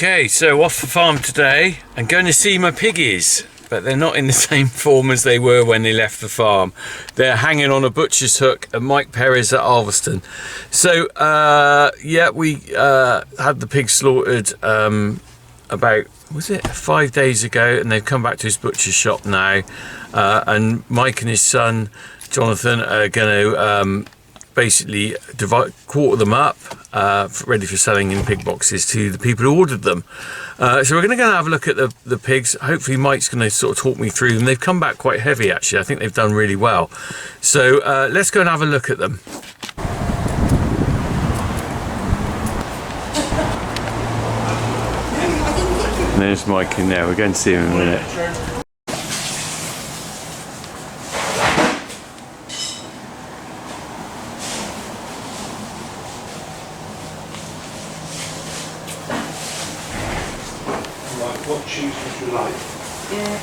Okay, so off the farm today. I'm going to see my piggies, but they're not in the same form as they were when they left the farm. They're hanging on a butcher's hook at Mike Perry's at Alveston. So, yeah, we had the pigs slaughtered about, was it 5 days ago, and they've come back to his butcher's shop now. And Mike and his son, Jonathan, are going to basically quarter them up, ready for selling in pig boxes to the people who ordered them. So we're going to go and have a look at the pigs. Hopefully Mike's going to sort of talk me through them. They've come back quite heavy, actually. I think they've done really well. So let's go and have a look at them. And there's Mike in there. We're going to see him in a minute. What cheese would you like?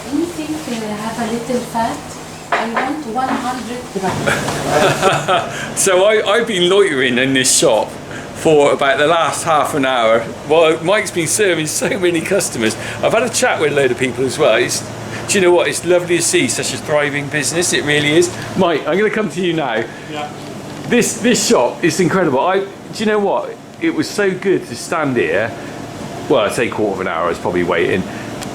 Anything have a little fat. I want 100 grams. So I've been loitering in this shop for about the last half an hour while Mike's been serving so many customers. I've had a chat with a load of people as well. Do you know what? It's lovely to see such a thriving business. It really is. Mike, I'm going to come to you now. Yeah. This shop is incredible. Do you know what? It was so good to stand here. Well, I'd say quarter of an hour I was probably waiting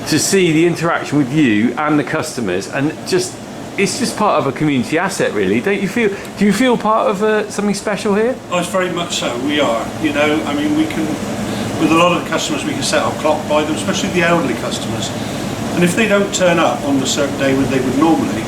to see the interaction with you and the customers, and it's just part of a community asset, really. Do you feel part of something special here? Oh, it's very much so. We are. You know, I mean, we can, with a lot of the customers, we can set our clock by them, especially the elderly customers. And if they don't turn up on a certain day when they would normally,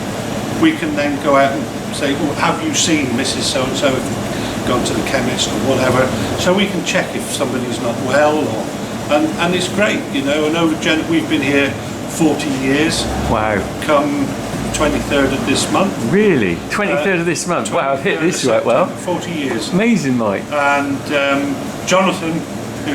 we can then go out and say, well, have you seen Mrs. So-and-so, if they've gone to the chemist or whatever, so we can check if somebody's not well, or and it's great, you know. And we've been here 40 years. Wow. Come 23rd of this month. Really? 23rd of this month? Wow, I've hit this right well. 40 years. Amazing, Mike. And Jonathan,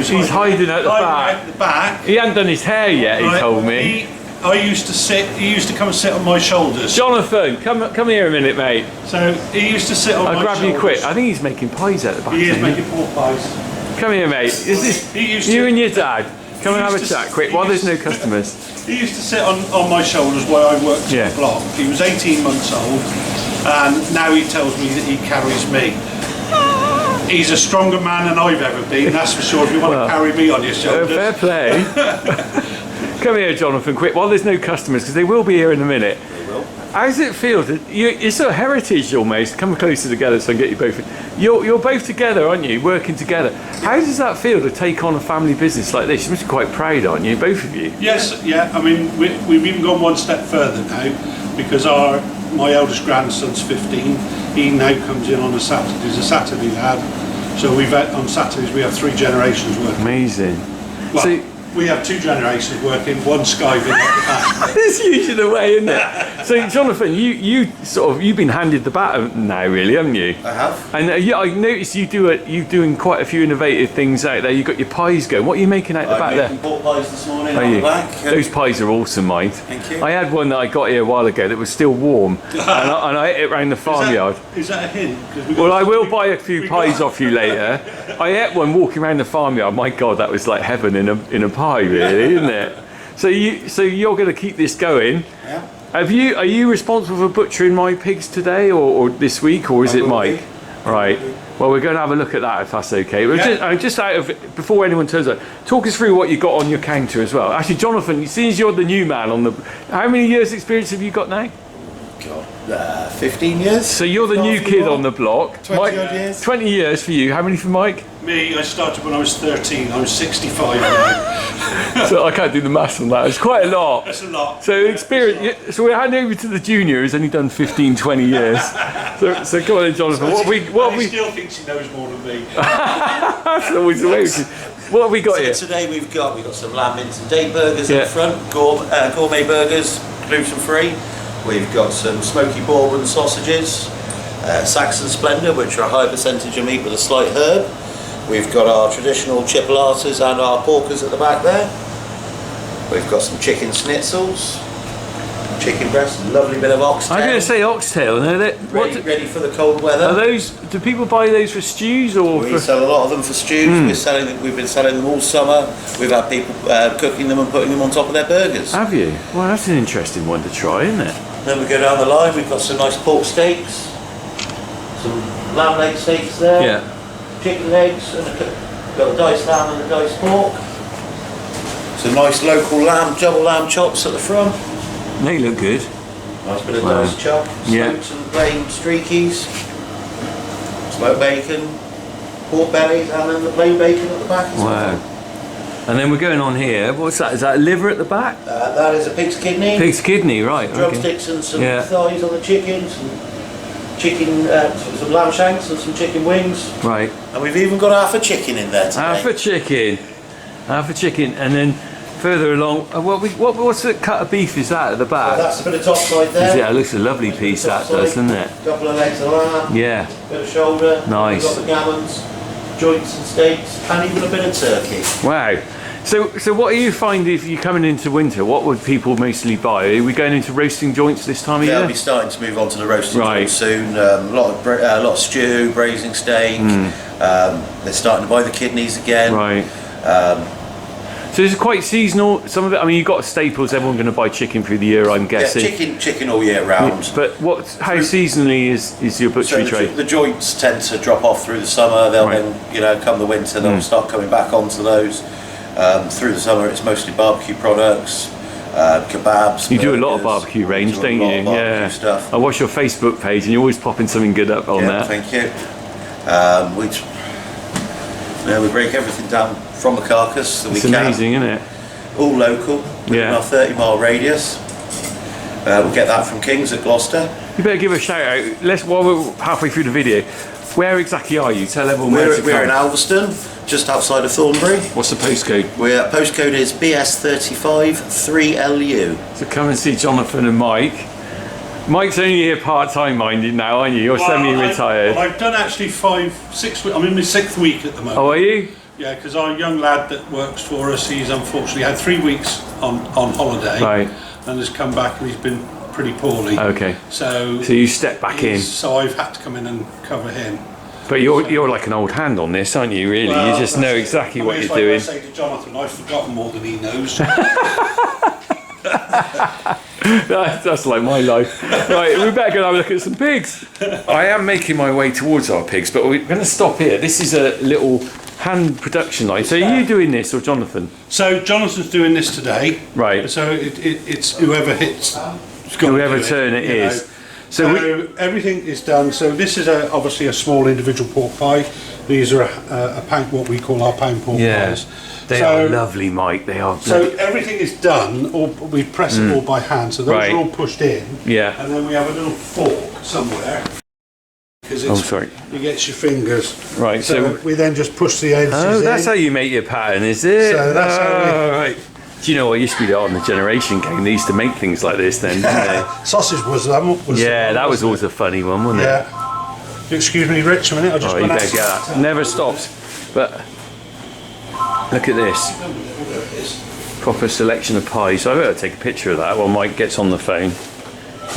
he's hiding at the back. He hadn't done his hair yet, he told me. He used to come and sit on my shoulders. Jonathan, come here a minute, mate. So he used to sit on my shoulders. I'll grab you quick. I think he's making pies at the back. He is making pork pies. Come here, mate. Is this you and your dad? Come and have a chat quick while there's no customers. He used to sit on my shoulders while I worked at the block. He was 18 months old, and now he tells me that he carries me. He's a stronger man than I've ever been, that's for sure, if you want to carry me on your shoulders. Fair play. Come here, Jonathan, quick, while there's no customers, because they will be here in a minute. They will. How does it feel? It's a heritage almost. Come closer together so I can get you both. You're both together, aren't you? Working together. How does that feel to take on a family business like this? You must be quite proud, aren't you, both of you? Yes, yeah. I mean, we've even gone one step further now, because my eldest grandson's 15. He now comes in on a Saturday. He's a Saturday lad. So on Saturdays we have 3 generations working. Amazing. Well, so, we have 2 generations working, one skiving at the back. That's usually the way, isn't it? So, Jonathan, you've been handed the baton now, really, haven't you? I have. And I noticed you're doing quite a few innovative things out there. You've got your pies going. What are you making out the back there? Pork pies this morning on the back. Those pies are awesome, mate. Thank you. I had one that I got here a while ago that was still warm, and I ate it around the farmyard. Is that a hint? Well, I will buy a few pies off you later. I ate one walking around the farmyard. My God, that was like heaven in a pie, really, isn't it? So you're going to keep this going. Yeah. Are you responsible for butchering my pigs today or this week, or is it Mike? Right. Well, we're going to have a look at that if that's okay. Just out of before anyone turns up, talk us through what you got on your counter as well. Actually, Jonathan, since you're the new man on the, how many years experience have you got now? God, 15 years. So you're the new kid on the block. 20 odd years. 20 years for you. How many for Mike? Me, I started when I was 13. I'm 65 now. So I can't do the maths on that. It's quite a lot. That's a lot. So experience. So we're handing over to the junior who's only done 15, 20 years. So come on in, Jonathan. He still thinks he knows more than me. That's always the way. What have we got here? Today we've got some lamb mince and date burgers in front, gourmet burgers, gluten free. We've got some smoky bourbon sausages, Saxon Splendor, which are a high percentage of meat with a slight herb. We've got our traditional chipolatas and our porkers at the back there. We've got some chicken schnitzels. chicken breast, lovely bit of oxtail. I'm going to say oxtail. No, Ready for the cold weather. are those? Do people buy those for stews or? We sell a lot of them for stews. We've been selling them all summer. We've had people cooking them and putting them on top of their burgers. Have you? Well, that's an interesting one to try, isn't it? Then we go down the line. We've got some nice pork steaks, some lamb leg steaks there. Yeah. Chicken legs, and got a diced lamb and a diced pork. Some nice local lamb, double lamb chops at the front. They look good. Nice bit of diced chop, smoked and plain streakies, smoked bacon, pork bellies, and then the plain bacon at the back as well. And then we're going on here. What's that? Is that liver at the back? That is a pig's kidney. Pig's kidney, right. Drumsticks and some thighs on the chicken, some lamb shanks and some chicken wings. Right. And we've even got half a chicken in there today. Half a chicken. And then further along, what's the cut of beef is that at the back? That's a bit of top side there. Yeah, it looks a lovely piece that does, doesn't it? A couple of legs of lamb. Yeah. Bit of shoulder. Nice. We've got the gammons, joints and steaks, and even a bit of turkey. Wow. So what do you find if you're coming into winter? What would people mostly buy? Are we going into roasting joints this time of year? Yeah, we'll be starting to move on to the roasting joints soon. A lot of stew, braising steak. They're starting to buy the kidneys again. Right. So it's quite seasonal. Some of it. I mean, you've got staples. Everyone's going to buy chicken through the year, I'm guessing. Yeah, chicken all year round. But how seasonally is your butchery trade? The joints tend to drop off through the summer. They'll then, come the winter, they'll start coming back onto those. Through the summer, it's mostly barbecue products, kebabs. You do a lot of barbecue range, don't you? Yeah. Stuff. I watch your Facebook page, and you're always popping something good up on that. Thank you. We break everything down from the carcass that we can. It's amazing, isn't it? All local. Within our 30-mile radius. We'll get that from Kings at Gloucester. You better give a shout out. While we're halfway through the video, where exactly are you? Tell everyone where to come. We're in Alveston, just outside of Thornbury. What's the postcode? Postcode is BS35 3LU. So come and see Jonathan and Mike. Mike's only here part-time, minded now, aren't you? You're semi-retired. I've done actually 5-6 weeks. I'm in my 6th week at the moment. Oh, are you? Yeah, because our young lad that works for us, he's unfortunately had 3 weeks on holiday. Right. And has come back and he's been pretty poorly. Okay. So you step back in. So I've had to come in and cover him. But you're like an old hand on this, aren't you, really? You just know exactly what you're doing. I say to Jonathan, I've forgotten more than he knows. That's like my life. Right, we better go and have a look at some pigs. I am making my way towards our pigs, but we're going to stop here. This is a little hand production line. So are you doing this or Jonathan? So Jonathan's doing this today. Right. So it's whoever hits. Whoever turn it is. So everything is done. So this is obviously a small individual pork pie. These are a pound, what we call our pound pork pies. They are lovely, Mike. They are. So everything is done, or we press it all by hand. So those are all pushed in. Yeah. And then we have a little fork somewhere. Because you get your fingers. Right. So we then just push the edges in. Oh, that's how you make your pattern, is it? So that's how right. Do you know what used to be on the Generation game? They used to make things like this then, didn't they? Sausage was that one. That was always a funny one, wasn't it? Yeah. Excuse me, Rich, a minute. I just you better get that. Never stops. But look at this. Proper selection of pies. So I better take a picture of that while Mike gets on the phone.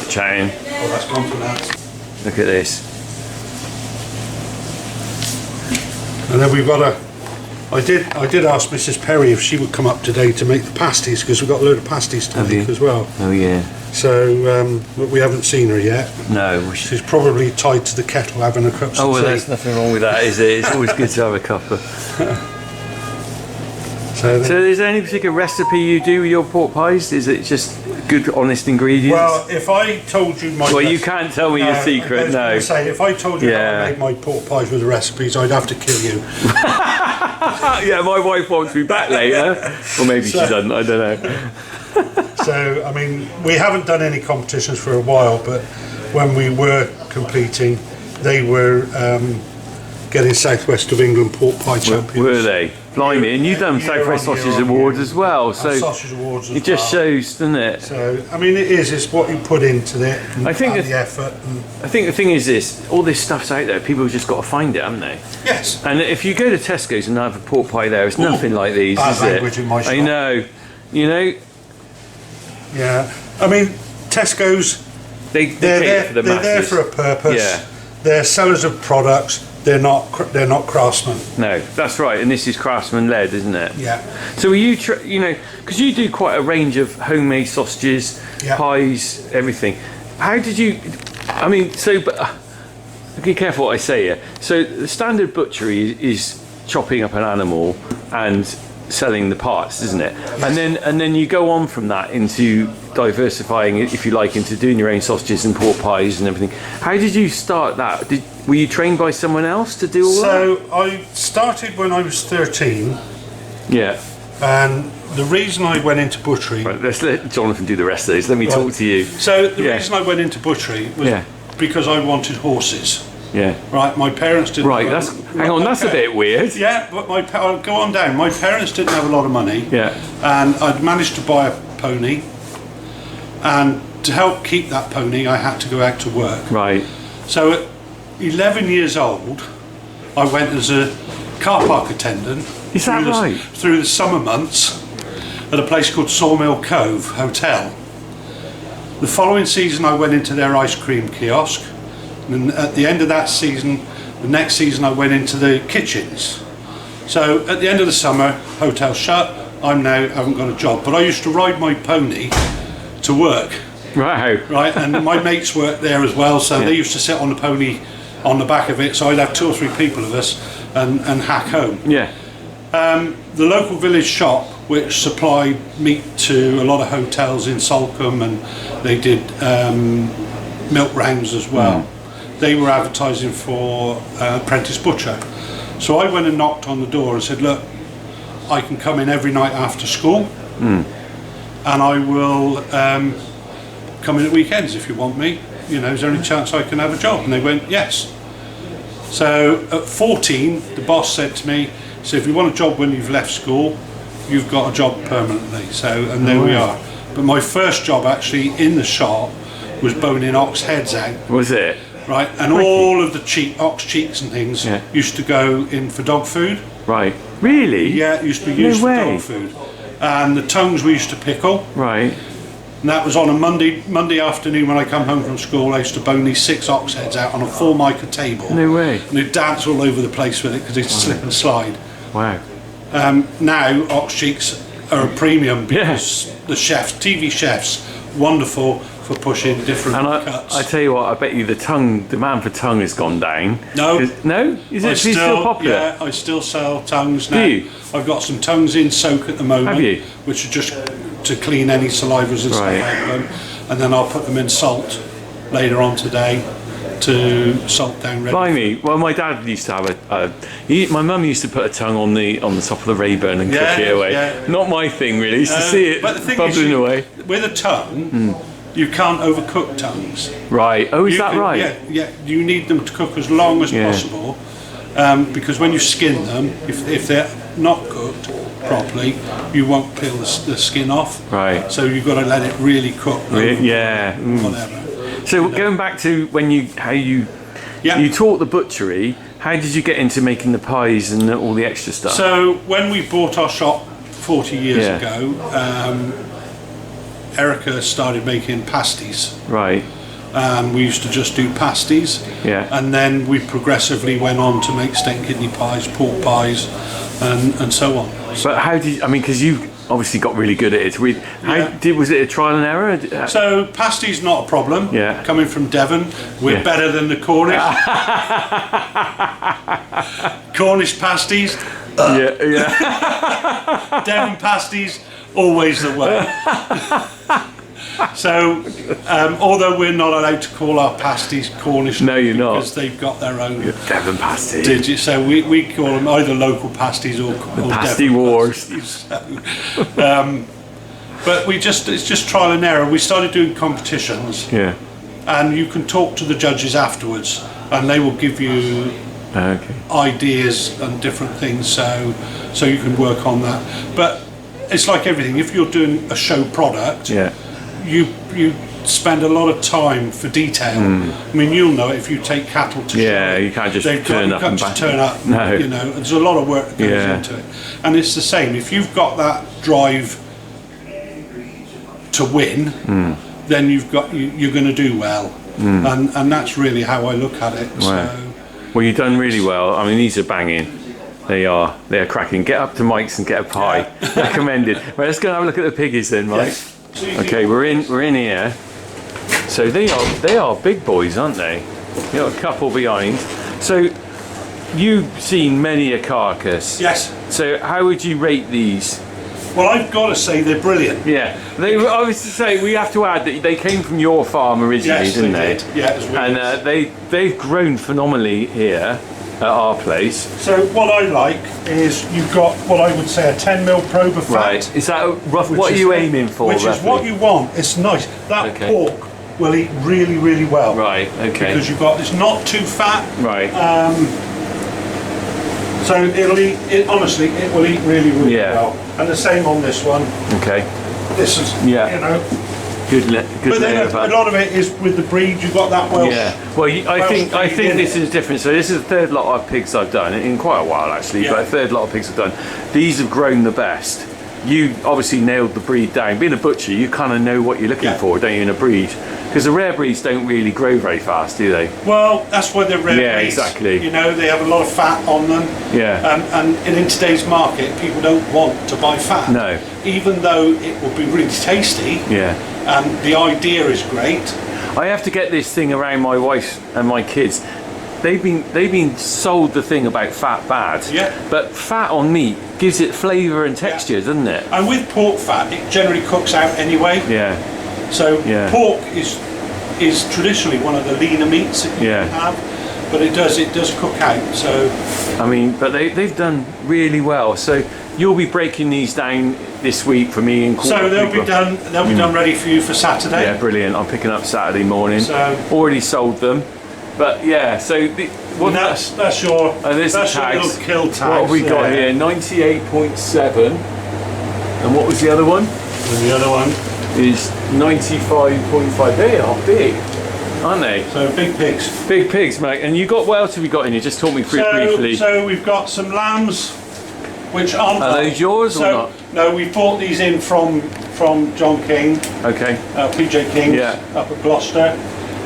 Chatting. Oh, that's gone for that. Look at this. And then we've got I did ask Mrs. Perry if she would come up today to make the pasties, because we've got a load of pasties to make as well. Oh yeah. So, but we haven't seen her yet. No. She's probably tied to the kettle having a cup of tea. Oh well, there's nothing wrong with that, is it? It's always good to have a cuppa. So is there any particular recipe you do with your pork pies? Is it just good, honest ingredients? Well, if I told you my... Well, you can't tell me your secret, no. I was going to say, if I told you how I make my pork pies with the recipes, I'd have to kill you. Yeah, my wife wants me back later. Or maybe she doesn't, I don't know. So, I mean, we haven't done any competitions for a while, but when we were competing, they were getting South West of England pork pie champions. Were they? Blimey, and you've done South West Sausage Awards as well, so sausage awards as it just shows, doesn't it? So, I mean, it's what you put into it, and I think the effort. I think the thing is this, all this stuff's out there, people have just got to find it, haven't they? Yes. And if you go to Tesco's and have a pork pie there, it's nothing like these, bad is language it? in my shop. I know, you know? Yeah, I mean, Tesco's, They cater for the they're there masses. for a purpose. Yeah. They're sellers of products. They're not craftsmen. No, that's right, and this is craftsman led, isn't it? Yeah. So are you, you know, because you do quite a range of homemade sausages, Yeah. pies, everything. How did you? I mean, so but be careful what I say here. So the standard butchery is chopping up an animal and selling the parts, isn't it? Yes. And then you go on from that into diversifying, if you like, into doing your own sausages and pork pies and everything. How did you start that? Were you trained by someone else to do all that? So I started when I was 13, Yeah. and the reason I went into butchery. Right, let's let Jonathan do the rest of this. Let me talk to you. So the Yeah. reason I went into butchery was Yeah. because I wanted horses. Yeah. Right, my parents didn't. Right, hang on, that's a bit weird. Yeah, but I'll go on down. My parents didn't have a lot of money. Yeah. And I'd managed to buy a pony, and to help keep that pony, I had to go out to work. Right. So at 11 years old, I went as a car park attendant. Is that right? Through the summer months at a place called Sawmill Cove Hotel. The following season, I went into their ice cream kiosk. And at the end of that season, the next season, I went into the kitchens. So at the end of the summer, hotel shut. I'm now haven't got a job, but I used to ride my pony to work. Wow. Right, and my mates worked there as well, so they used to sit on the pony on the back of it. So I'd have 2 or 3 people of us and hack home. Yeah. The local village shop, which supplied meat to a lot of hotels in Salcombe, and they did milk rounds as well. They were advertising for apprentice butcher. So I went and knocked on the door and said, look, I can come in every night after school, and I will come in at weekends if you want me. You know, is there any chance I can have a job? And they went, yes. So at 14, the boss said to me, so if you want a job when you've left school, you've got a job permanently. So, and there we are. But my first job actually in the shop was boning ox heads out. Was it? Right, and all of the ox cheeks and things used to go in for dog food. Right. Really? Yeah, it used to be used No for way. dog food. And the tongues we used to pickle. Right. And that was on a Monday afternoon when I come home from school. I used to bone these 6 ox heads out on a Formica table. No way. And they'd dance all over the place with it because they'd slip and slide. Wow. Now ox cheeks are a premium because the chefs, TV chefs, wonderful for pushing different And cuts. I tell you what, I bet you the demand for tongue has gone down. No. No? Is it still popular? Yeah, I still sell tongues now. Do you? I've got some tongues in soak at the moment. Have you? Which are just to clean any salivas and Right. stuff out of them. And then I'll put them in salt later on today to salt down ready. Blimey. Well, my dad used to have my mum used to put a tongue on the top of the Rayburn and cook it away. Yeah. Not my thing really. Used to see it But the thing bubbling is, away. with a tongue, you can't overcook tongues. Right. Oh, is that right? Yeah. You need them to cook as long as possible, because when you skin them, if they're not cooked properly, you won't peel the skin off. Right. So you've got to let it really cook. Yeah. Whatever. So going back to how you taught the butchery, how did you get into making the pies and all the extra stuff? So when we bought our shop 40 years ago, Erica started making pasties. Right. We used to just do pasties. Yeah. And then we progressively went on to make steak kidney pies, pork pies, and so on. But how did because you obviously got really good at it. Was it a trial and error? So pasties not a problem. Yeah. Coming from Devon, we're better than the Cornish. Cornish pasties, Yeah. Devon pasties, always the way. So, although we're not allowed to call our pasties Cornish, No, you're not. because they've got their own Devon pasty. So we call them either local pasties or pasty Devon wars. pasties. So, but it's just trial and error. We started doing competitions, Yeah. and you can talk to the judges afterwards, and they will give you Okay. ideas and different things, so you can work on that. But it's like everything. If you're doing a show product, Yeah. you spend a lot of time for detail. I mean, you'll know it if you take cattle to Yeah, show. you can't just They've turn got, up you and can't back. just turn up. No. You know, there's a lot of work that goes Yeah. into it, and it's the same. If you've got that drive to win, then you're going to do well, and that's really how I look at it. Wow. So, Well, you've done really well. I mean, these are banging. They're cracking. Get up to Mike's and get a pie. Recommended. Right, let's go and have a look at the piggies then, Mike. yes. So Okay, we're in here. So they are big boys, aren't they? You got a couple behind. So you've seen many a carcass. Yes. So how would you rate these? Well, I've got to say they're brilliant. Yeah, I was to say we have to add that they came from your farm originally, Yes, didn't they they? did. Yeah, it was really And they've grown phenomenally here at our place. So what I like is you've got what I would say a 10 mil probe of fat. Right. Is that a rough? which What are is- you aiming for? Which is roughly? what you want. It's nice. That Okay. pork will eat really, really well. Right. Okay. Because it's not too fat. Right. So honestly, it will eat really, really Yeah. well. And the same on this one. Okay. This is, Yeah. you know. Good But then layer a of fat. lot of it is with the breed. You've got that Welsh. Yeah. Well, I Welsh think breed in this it. is different. So this is the third lot of pigs I've done in quite a while actually. Yeah. But a third lot of pigs I've done. These have grown the best. You obviously nailed the breed down. Being a butcher, you kind of know what you're looking Yeah. for, don't you, in a breed? Because the rare breeds don't really grow very fast, do they? Well, that's why they're rare Yeah, breeds. exactly. You know, they have a lot of fat on them. Yeah. And in today's market, people don't want to buy fat. No. Even though it will be really tasty. Yeah. And the idea is great. I have to get this thing around my wife and my kids. They've been sold the thing about fat bad. Yeah. But fat on meat gives it flavour and texture, doesn't it? And with pork fat, it generally cooks out anyway. Yeah. So Yeah. pork is traditionally one of the leaner meats that you Yeah. can have, but it does cook out. So I mean, but they've done really well. So you'll be breaking these down this week for me in so they'll be done. They'll be done ready for you for Saturday. Yeah, brilliant. I'm picking up Saturday morning. So- Already sold them. But yeah, so And that's your there's the that's your tags. little kill tags. What have we got there. here? 98.7. And what was the other one? And the other one. Is 95.5. They are big, aren't they? So big pigs. Big pigs, mate. And what else have we got in here? Just talk me through briefly. So we've got some lambs, which aren't. Are those yours or not? No, we bought these in from John King, Okay. PJ King, Yeah. up at Gloucester.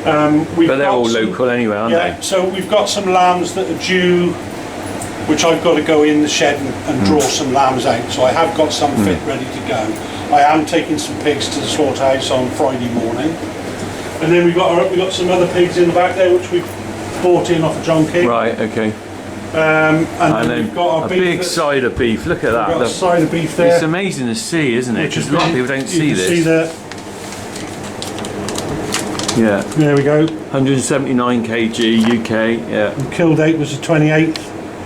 But they're all local anyway, aren't Yeah. So we've got some lambs that are due, which I've got to go in the shed and draw some lambs out. So I have got some fit ready to go. I am taking some pigs to the slaughterhouse on Friday morning, and then we've got some other pigs in the back there which we've bought in off of John King. they? Right, okay. And And then we've got our a beef. big side of beef. Look at that. We've got a side of beef there. It's amazing to see, isn't it? which Because is a lot of big. people don't You see can this. See that. Yeah. There we go. 179 kg UK. Yeah. Kill date was the 28th,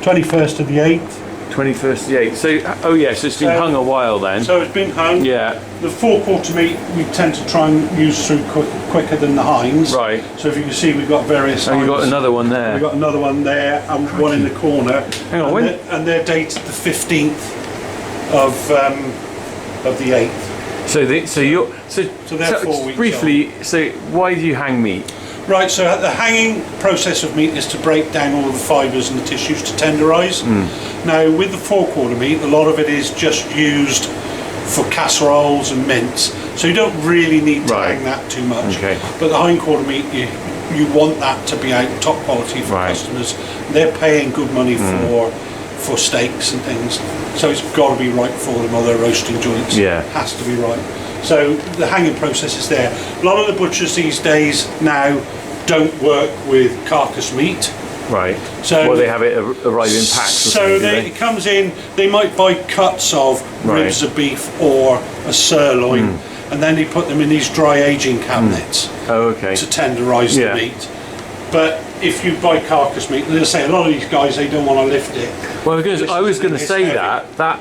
21st of the 8th. 21st the 8th. So oh yeah, so it's been So- hung a while then. So it's been hung. Yeah. The 4/4 meat we tend to try and use through quicker than the hinds. Right. So if you can see, we've got various. Oh, you got hinds. another one there. We've got another one there and one in the corner. Hang on, and when- they're dated the 15th of the 8th. So they're So they're 4 weeks briefly. So why do you hang meat? Right, so the hanging process of meat is to break down all the fibres and the tissues to tenderise. Now, with the 4/4 meat, a lot of it is just used for casseroles and mince, so you don't really need to Right. hang that too much. Okay. But the hind-quarter meat, you want that to be out top quality for Right. customers. They're paying good money for steaks and things, so it's got to be right for them, or their roasting joints. Yeah. Has to be right. So the hanging process is there. A lot of the butchers these days now don't work with carcass meat. Right. So- well, they have it arrive in packs. Or So something, do it comes in, they might buy cuts of Right. ribs of beef or a sirloin, and then they put them in these dry aging cabinets Oh, okay. to tenderise Yeah. the meat. But if you buy carcass meat, as I say, a lot of these guys, they don't want to lift it. Well, because I was going to It's say heavy. that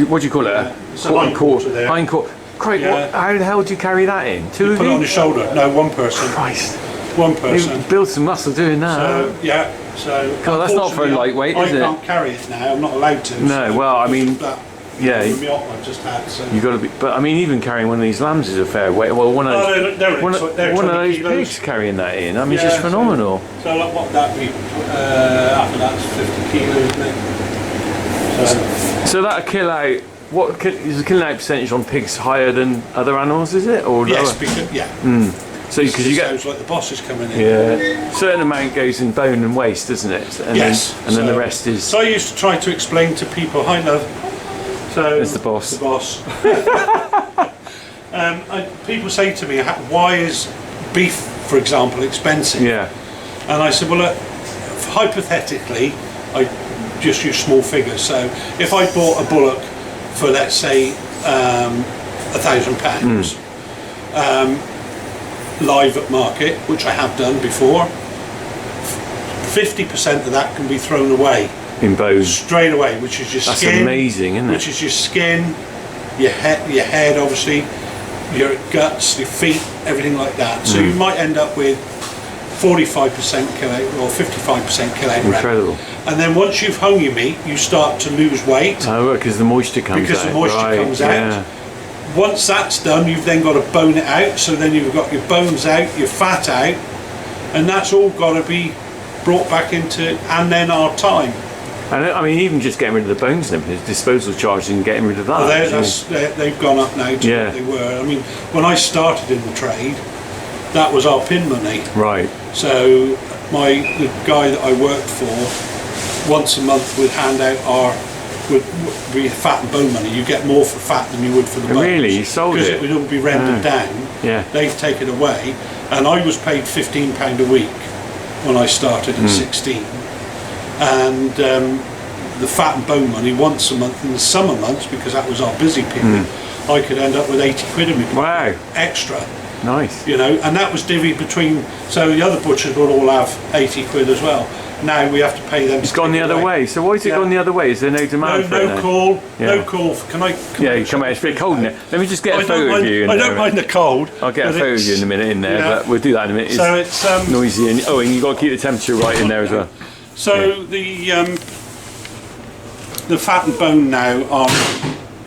what do you call it? It's a hindquarter there. Hindquarter. Craig, Yeah. how the hell do you carry that in? Two of Put it on you? the shoulder. No, one person. Christ. One You person. build some muscle doing that. So, yeah, so... God, that's not for a unfortunately, lightweight, is I it? can't carry it now, I'm not allowed to. No, well, I mean, That, yeah. With the op I've just had, so... You got to be, but I mean, even carrying one of these lambs is a fair weight. Well, one of Oh, those, they're one, they're one of 20 those kilos. pigs carrying that in. I mean, it's Yeah, just phenomenal. So like, what would that be? After that's 50 kilos, isn't it? So, So that'll kill out is the killing out percentage on pigs higher than other animals? Is it or Yes, lower? because So because you get sounds like the boss is coming in. certain amount goes in bone and waste, doesn't it? And Yes. then the rest is. So I used to try to explain to people, hi love. So It's the boss. The boss. People say to me, why is beef, for example, expensive? Yeah. And I said, well, look, hypothetically, I just use small figures. So if I bought a bullock for, let's say, £1,000 live at market, which I have done before, 50% of that can be thrown away. In bones. Straight away, which is your That's skin. amazing, isn't it? Which is your skin, your head obviously, your guts, your feet, everything like that. So you might end up with 45% kill out or 55% kill out. Incredible. And then once you've hung your meat, you start to lose weight. Oh, because the moisture comes out. Because the moisture comes out. Once that's done, you've then got to bone it out. So then you've got your bones out, your fat out, and that's all got to be brought back into, and then our time. And I mean, even just getting rid of the bones and everything, disposal charges and getting rid of that. Well, they've gone up now to what they were. I mean, when I started in the trade, that was our pin money. Right. So the guy that I worked for, once a month would hand out would be fat and bone money. You get more for fat than you would for the bones. Really? You sold it? Because it would all be rendered down. Yeah. They've taken away, and I was paid £15 a week when I started at 16. And the fat and bone money once a month in the summer months, because that was our busy period, I could end up with 80 quid in my pocket. Wow. Extra. Nice. You know, and that was divvied between, so the other butchers would all have 80 quid as well. Now we have to pay them. It's gone the other way. So why is it gone the other way? Is there no demand for it? No call. No call. Can I come out. It's a bit cold in there. Let me just get a photo of you. I don't mind the cold. I'll get a photo of you in a minute in there, but we'll do that in a minute. So it's noisy and you've got to keep the temperature right in there as well. So the fat and bone now aren't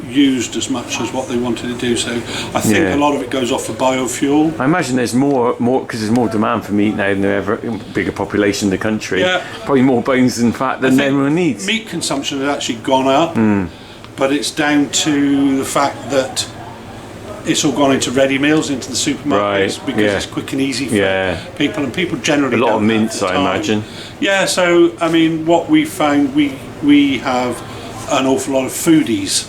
used as much as what they wanted to do. So I think a lot of it goes off for biofuel. I imagine there's more because there's more demand for meat now than there ever bigger population in the country. Yeah. Probably more bones than fat than everyone needs. Meat consumption has actually gone up, but it's down to the fact that it's all gone into ready meals into the supermarkets because it's quick and easy for people, and people generally a lot of don't have mince, the I time. imagine. Yeah, so I mean, what we found, we have an awful lot of foodies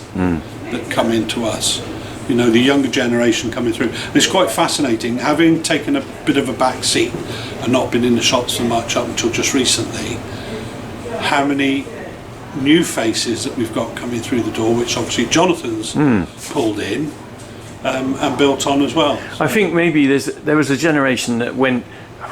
that come into us. You know, the younger generation coming through. And it's quite fascinating, having taken a bit of a back seat and not been in the shop so much up until just recently, how many new faces that we've got coming through the door, which obviously Jonathan's pulled in and built on as well. I think maybe there was a generation that went,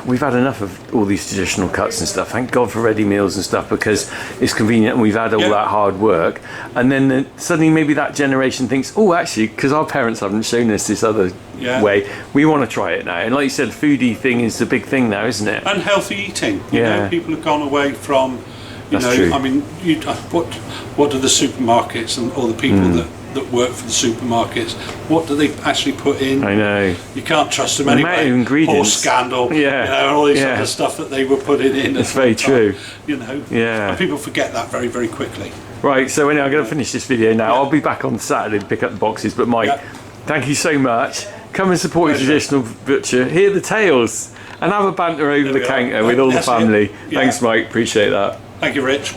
we've had enough of all these traditional cuts and stuff. Thank God for ready meals and stuff, because it's convenient and we've had all that hard work. And then suddenly maybe that generation thinks, oh, actually, because our parents haven't shown us this other way, we want to try it now. And like you said, foodie thing is the big thing now, isn't it? And healthy eating. You know, people have gone away from, you know, true. I mean, what do the supermarkets and all the people that work for the supermarkets, what do they actually put in? I know. You can't trust them The anyway. amount of ingredients. Horse scandal, you know, and all this other stuff that they were putting in. It's very true. You know, and people forget that very, very quickly. Right, so anyway, I'm going to finish this video now. I'll be back on Saturday to pick up the boxes, but Mike, thank you so much. Come and support your traditional butcher, hear the tales, and have a banter over the counter with all the family. Thanks, Mike, appreciate that. Thank you, Rich.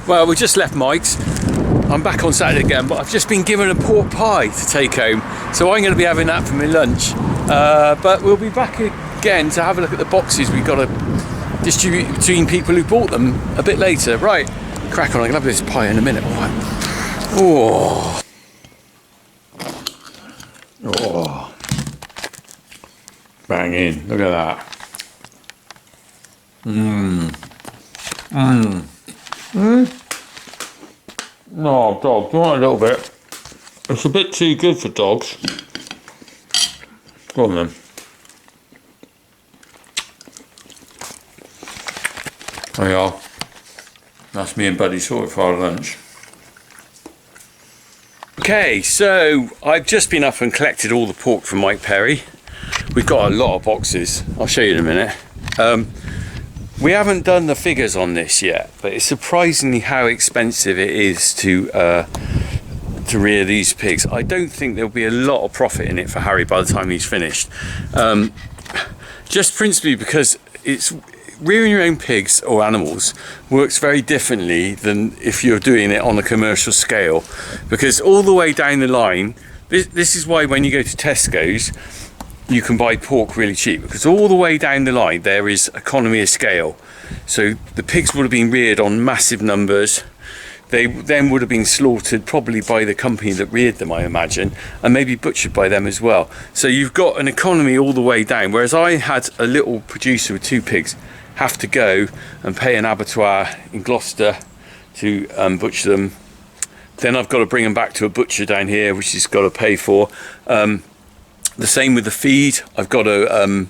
Well, we just left Mike's. I'm back on Saturday again, but I've just been given a pork pie to take home, so I'm going to be having that for my lunch. But we'll be back again to have a look at the boxes we've got to distribute between people who bought them a bit later. Right, crack on, I'm going to have this pie in a minute. Oh. Banging, look at that. No, dog, do you want a little bit? It's a bit too good for dogs. Go on then. There you are. That's me and Buddy sorted for our lunch. Okay, so I've just been up and collected all the pork from Mike Perry. We've got a lot of boxes. I'll show you in a minute. We haven't done the figures on this yet, but it's surprisingly how expensive it is to rear these pigs. I don't think there'll be a lot of profit in it for Harry by the time he's finished. Just principally because it's rearing your own pigs or animals works very differently than if you're doing it on a commercial scale, because all the way down the line, this is why when you go to Tesco's you can buy pork really cheap, because all the way down the line there is economy of scale. So the pigs would have been reared on massive numbers. They then would have been slaughtered probably by the company that reared them, I imagine, and maybe butchered by them as well. So you've got an economy all the way down, whereas I had a little producer with 2 pigs have to go and pay an abattoir in Gloucester to butcher them. Then I've got to bring them back to a butcher down here, which he's got to pay for. The same with the feed. I've got to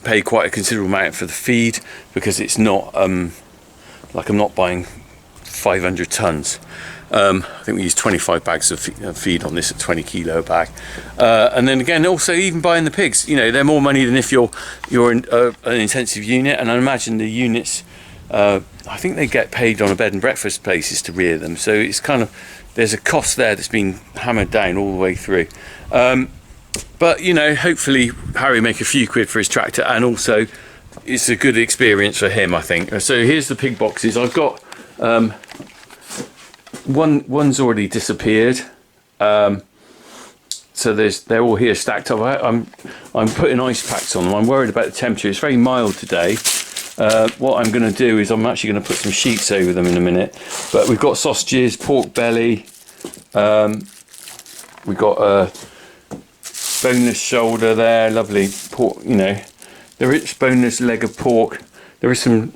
pay quite a considerable amount for the feed, because it's not like I'm not buying 500 tons. I think we use 25 bags of feed on this at 20 kilo a bag. And then again, also even buying the pigs, you know, they're more money than if you're in an intensive unit. And I imagine the units, I think they get paid on a bed and breakfast places to rear them. So it's kind of, there's a cost there that's been hammered down all the way through. But you know, hopefully Harry will make a few quid for his tractor, and also it's a good experience for him, I think. So here's the pig boxes. I've got one's already disappeared, so they're all here stacked up. I'm putting ice packs on them. I'm worried about the temperature. It's very mild today. What I'm going to do is I'm actually going to put some sheets over them in a minute. But we've got sausages, pork belly, we've got a boneless shoulder there, lovely pork, you know, the rich boneless leg of pork. There is some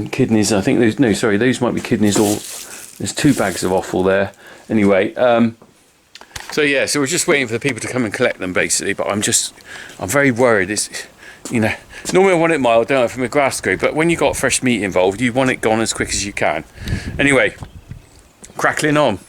kidneys. I think those, no, sorry, those might be kidneys. Or there's 2 bags of offal there. Anyway, so yeah, so we're just waiting for the people to come and collect them, basically. But I'm very worried. It's, you know, normally I want it mild, don't I, from a grass grade. But when you got fresh meat involved, you want it gone as quick as you can. Anyway, crackling on.